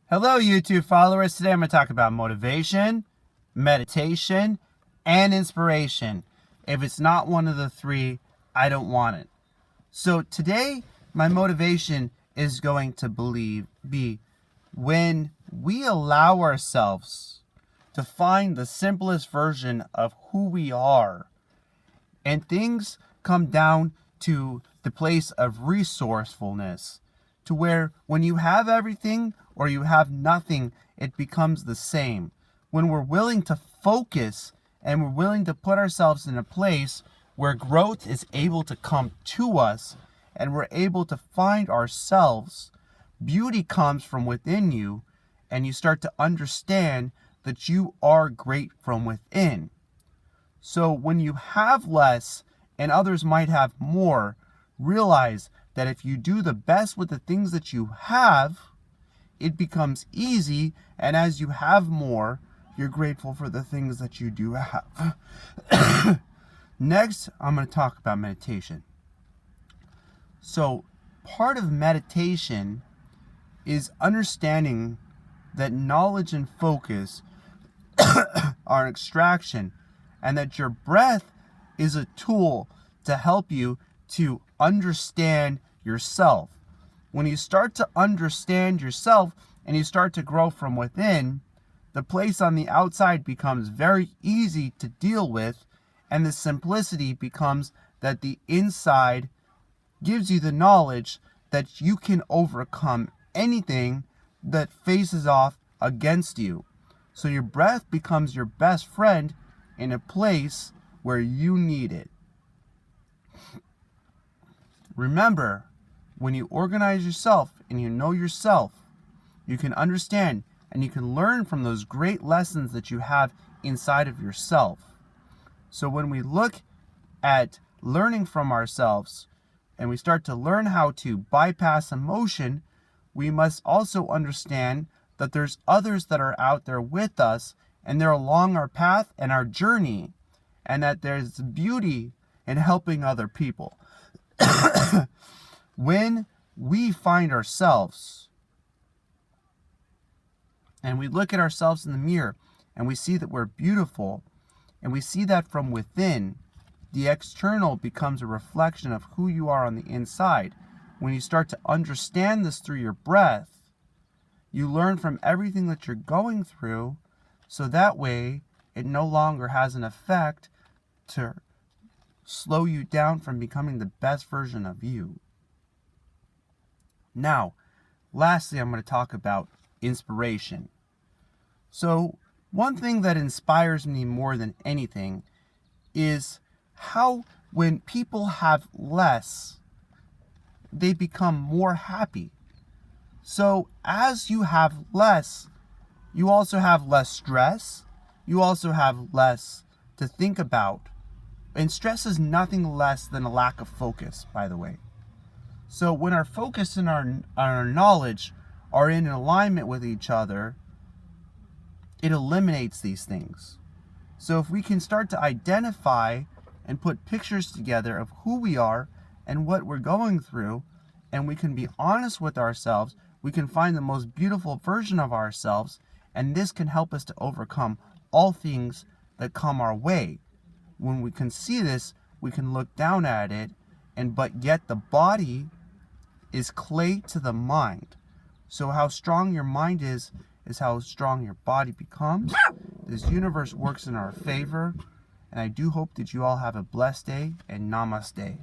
Hello, YouTube followers. Today I'm going to talk about motivation, meditation, and inspiration. If it's not one of the three, I don't want it. So today, my motivation is going to be when we allow ourselves to find the simplest version of who we are, and things come down to the place of resourcefulness, to where when you have everything or you have nothing, it becomes the same. When we're willing to focus and we're willing to put ourselves in a place where growth is able to come to us and we're able to find ourselves, beauty comes from within you, and you start to understand that you are great from within. So when you have less and others might have more, realize that if you do the best with the things that you have, it becomes easy, and as you have more, you're grateful for the things that you do have. Next, I'm going to talk about meditation. So, part of meditation is understanding that knowledge and focus are an extraction, and that your breath is a tool to help you to understand yourself. When you start to understand yourself and you start to grow from within, the place on the outside becomes very easy to deal with, and the simplicity becomes that the inside gives you the knowledge that you can overcome anything that faces off against you. So your breath becomes your best friend in a place where you need it. Remember, when you organize yourself and you know yourself, you can understand and you can learn from those great lessons that you have inside of yourself. So when we look at learning from ourselves and we start to learn how to bypass emotion, we must also understand that there's others that are out there with us, and they're along our path and our journey, and that there's beauty in helping other people. When we find ourselves and we look at ourselves in the mirror and we see that we're beautiful and we see that from within, the external becomes a reflection of who you are on the inside. When you start to understand this through your breath, you learn from everything that you're going through, so that way it no longer has an effect to slow you down from becoming the best version of you. Now, lastly, I'm going to talk about inspiration. So, one thing that inspires me more than anything is how when people have less, they become more happy. So, as you have less, you also have less stress. You also have less to think about. And stress is nothing less than a lack of focus, by the way. So when our focus and our knowledge are in alignment with each other, it eliminates these things. So if we can start to identify and put pictures together of who we are and what we're going through, and we can be honest with ourselves, we can find the most beautiful version of ourselves, and this can help us to overcome all things that come our way. When we can see this, we can look down at it, but yet the body is clay to the mind. So how strong your mind is how strong your body becomes. This universe works in our favor, and I do hope that you all have a blessed day, and namaste.